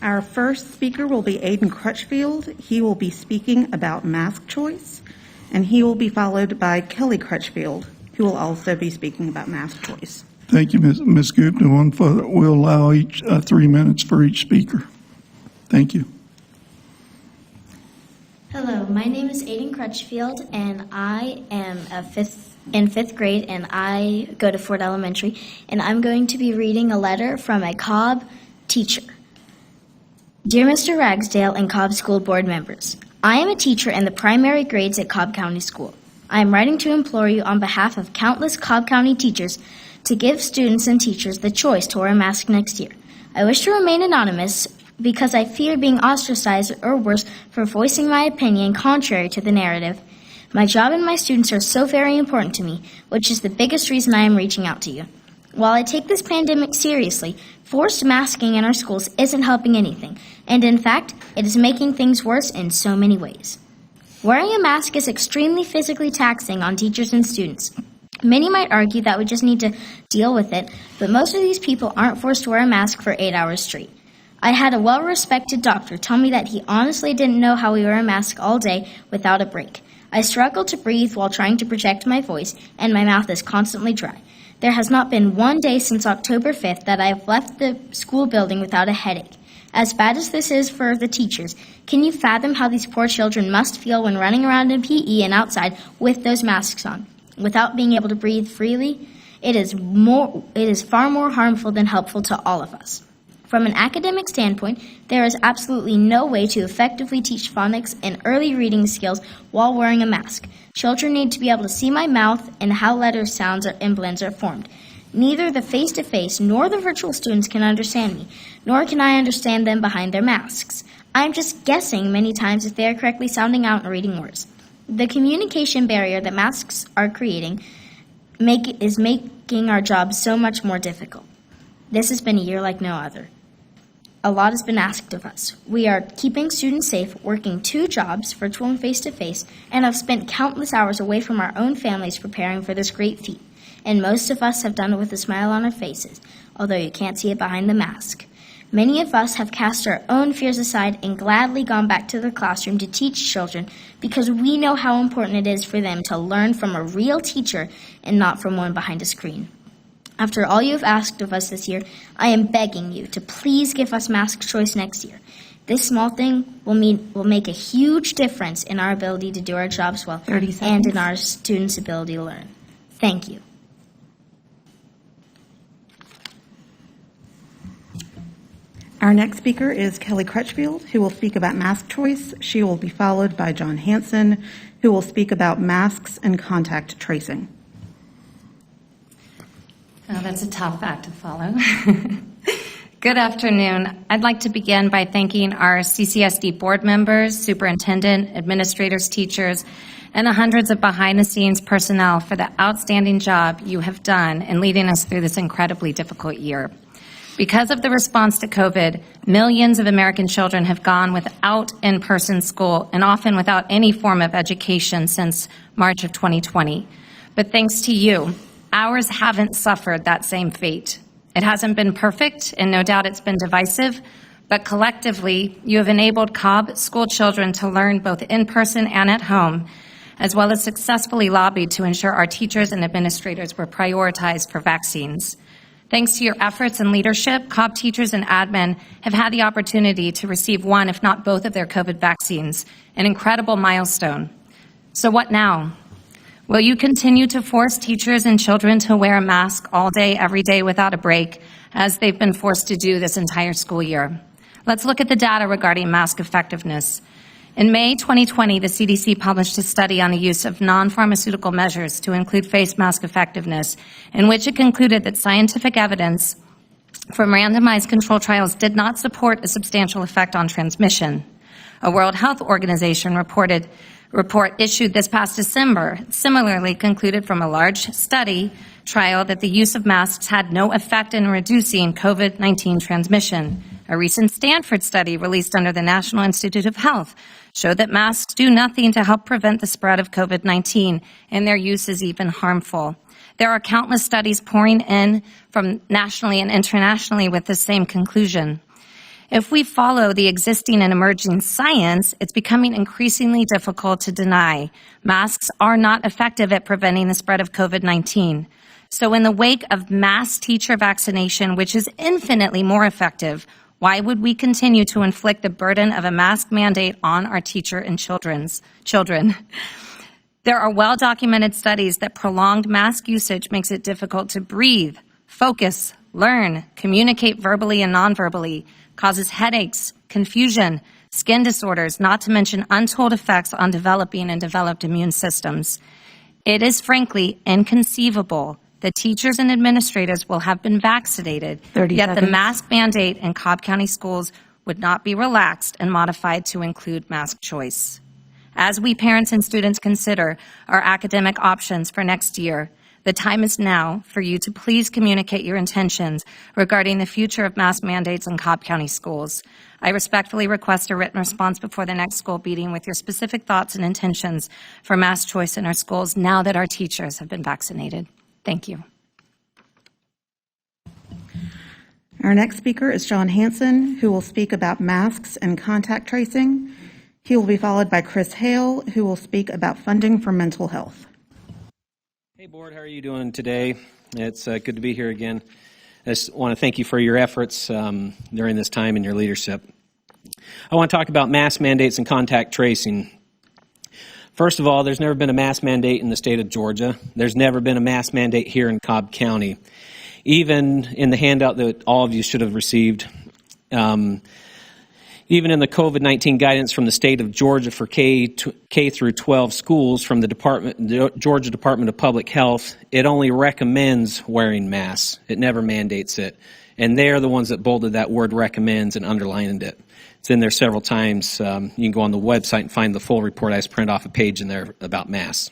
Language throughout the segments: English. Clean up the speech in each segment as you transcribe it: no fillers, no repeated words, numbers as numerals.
Our first speaker will be Aidan Crutchfield. He will be speaking about mask choice, and he will be followed by Kelly Crutchfield, who will also be speaking about mask choice. Thank you, Ms. Gupta. We'll allow each 3 minutes for each speaker. Thank you. Hello, my name is Aidan Crutchfield, and I am in fifth grade, and I go to Ford Elementary, and I'm going to be reading a letter from a Cobb teacher. Dear Mr. Ragsdale and Cobb School Board members, I am a teacher in the primary grades at Cobb County School. I am writing to implore you on behalf of countless Cobb County teachers to give students and teachers the choice to wear a mask next year. I wish to remain anonymous because I fear being ostracized or worse for voicing my opinion contrary to the narrative. My job and my students are so very important to me, which is the biggest reason I am reaching out to you. While I take this pandemic seriously, forced masking in our schools isn't helping anything, and in fact, it is making things worse in so many ways. Wearing a mask is extremely physically taxing on teachers and students. Many might argue that we just need to deal with it, but most of these people aren't forced to wear a mask for 8 hours straight. I had a well-respected doctor tell me that he honestly didn't know how we wear a mask all day without a break. I struggle to breathe while trying to project my voice, and my mouth is constantly dry. There has not been one day since October 5th that I have left the school building without a headache. As bad as this is for the teachers, can you fathom how these poor children must feel when running around in PE and outside with those masks on, without being able to breathe freely? It is far more harmful than helpful to all of us. From an academic standpoint, there is absolutely no way to effectively teach phonics and early reading skills while wearing a mask. Children need to be able to see my mouth and how letter sounds and blends are formed. Neither the face-to-face nor the virtual students can understand me, nor can I understand them behind their masks. I'm just guessing many times if they are correctly sounding out and reading words. The communication barrier that masks are creating is making our job so much more difficult. This has been a year like no other. A lot has been asked of us. We are keeping students safe, working 2 jobs, virtual and face-to-face, and have spent countless hours away from our own families preparing for this great feat. And most of us have done it with a smile on our faces, although you can't see it behind the mask. Many of us have cast our own fears aside and gladly gone back to the classroom to teach children because we know how important it is for them to learn from a real teacher and not from one behind a screen. After all you have asked of us this year, I am begging you to please give us mask choice next year. This small thing will make a huge difference in our ability to do our jobs well and in our students' ability to learn. Thank you. Our next speaker is Kelly Crutchfield, who will speak about mask choice. She will be followed by John Hansen, who will speak about masks and contact tracing. Oh, that's a tough act to follow. Good afternoon. I'd like to begin by thanking our CCSD board members, superintendent, administrators, teachers, and the hundreds of behind-the-scenes personnel for the outstanding job you have done in leading us through this incredibly difficult year. Because of the response to COVID, millions of American children have gone without in-person school and often without any form of education since March of 2020. But thanks to you, ours haven't suffered that same fate. It hasn't been perfect, and no doubt it's been divisive, but collectively, you have enabled Cobb school children to learn both in person and at home, as well as successfully lobbied to ensure our teachers and administrators were prioritized for vaccines. Thanks to your efforts and leadership, Cobb teachers and admin have had the opportunity to receive one, if not both, of their COVID vaccines, an incredible milestone. So what now? Will you continue to force teachers and children to wear a mask all day, every day without a break, as they've been forced to do this entire school year? Let's look at the data regarding mask effectiveness. In May 2020, the CDC published a study on the use of non-pharmaceutical measures to include face mask effectiveness, in which it concluded that scientific evidence from randomized control trials did not support a substantial effect on transmission. A World Health Organization report issued this past December similarly concluded from a large study trial that the use of masks had no effect in reducing COVID-19 transmission. A recent Stanford study released under the National Institute of Health showed that masks do nothing to help prevent the spread of COVID-19, and their use is even harmful. There are countless studies pouring in from nationally and internationally with the same conclusion. If we follow the existing and emerging science, it's becoming increasingly difficult to deny masks are not effective at preventing the spread of COVID-19. So in the wake of mass teacher vaccination, which is infinitely more effective, why would we continue to inflict the burden of a mask mandate on our teacher and children? There are well-documented studies that prolonged mask usage makes it difficult to breathe, focus, learn, communicate verbally and non-verbally, causes headaches, confusion, skin disorders, not to mention untold effects on developing and developed immune systems. It is frankly inconceivable that teachers and administrators will have been vaccinated, 30 yet the seconds. mask mandate in Cobb County schools would not be relaxed and modified to include mask choice. As we parents and students consider our academic options for next year, the time is now for you to please communicate your intentions regarding the future of mask mandates in Cobb County schools. I respectfully request a written response before the next school meeting with your specific thoughts and intentions for mask choice in our schools now that our teachers have been vaccinated. Thank you. Our next speaker is John Hanson, who will speak about masks and contact tracing. He will be followed by Chris Hale, who will speak about funding for mental health. Hey, Board, how are you doing today? It's good to be here again. I just want to thank you for your efforts during this time and your leadership. I want to talk about mask mandates and contact tracing. First of all, there's never been a mask mandate in the state of Georgia. There's never been a mask mandate here in Cobb County. Even in the handout that all of you should have received, even in the COVID-19 guidance from the state of Georgia for K through 12 schools from the Georgia Department of Public Health, it only recommends wearing masks. It never mandates it. And they're the ones that bolded that word recommends and underlined it. It's in there several times. You can go on the website and find the full report. I just print off a page in there about masks.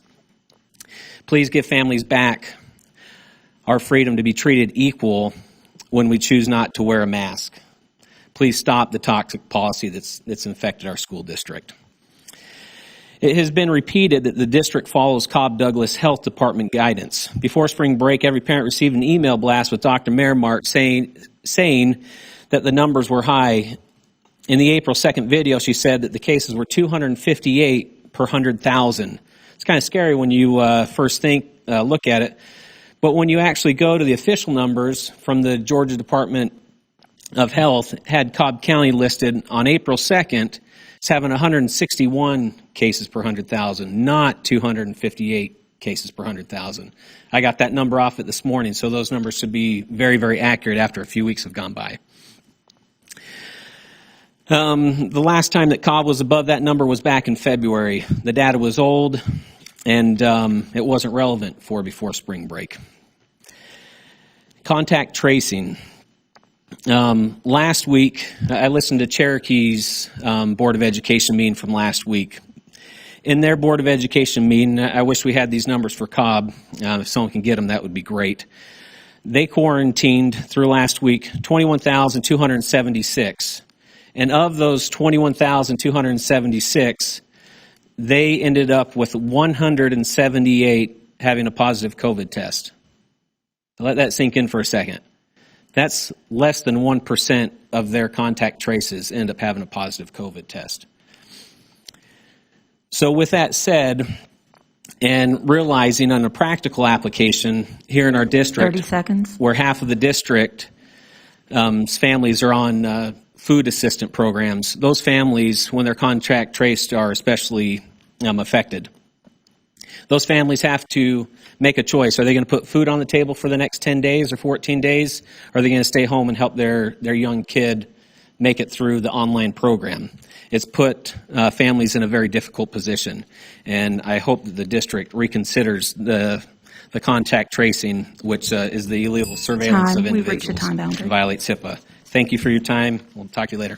Please give families back our freedom to be treated equal when we choose not to wear a mask. Please stop the toxic policy that's infected our school district. It has been repeated that the district follows Cobb Douglas Health Department guidance. Before spring break, every parent received an email blast with Dr. Merrimark saying that the numbers were high. In the April 2nd video, she said that the cases were 258 per 100,000. It's kind of scary when you first look at it. But when you actually go to the official numbers from the Georgia Department of Health, had Cobb County listed on April 2nd as having 161 cases per 100,000, not 258 cases per 100,000. I got that number off it this morning, so those numbers should be very, very accurate after a few weeks have gone by. The last time that Cobb was above that number was back in February. The data was old, and it wasn't relevant for before spring break. Contact tracing. Last week, I listened to Cherokee's Board of Education meeting from last week. In their Board of Education meeting, I wish we had these numbers for Cobb. If someone can get them, that would be great. They quarantined through last week 21,276. And of those 21,276, they ended up with 178 having a positive COVID test. Let that sink in for a second. That's less than 1% of their contact traces end up having a positive COVID test. So with that said, and realizing on a practical application here in our district, 30 seconds. where half of the district families are on food assistant programs, those families, when their contact traced, are especially affected. Those families have to make a choice. Are they going to put food on the table for the next 10 days or 14 days? Or are they going to stay home and help their young kid make it through the online program? It's put families in a very difficult position. And I hope that the district reconsiders the contact tracing, which is the illegal surveillance of We've reached individuals. the time boundary. Violates HIPAA. Thank you for your time. We'll talk to you later.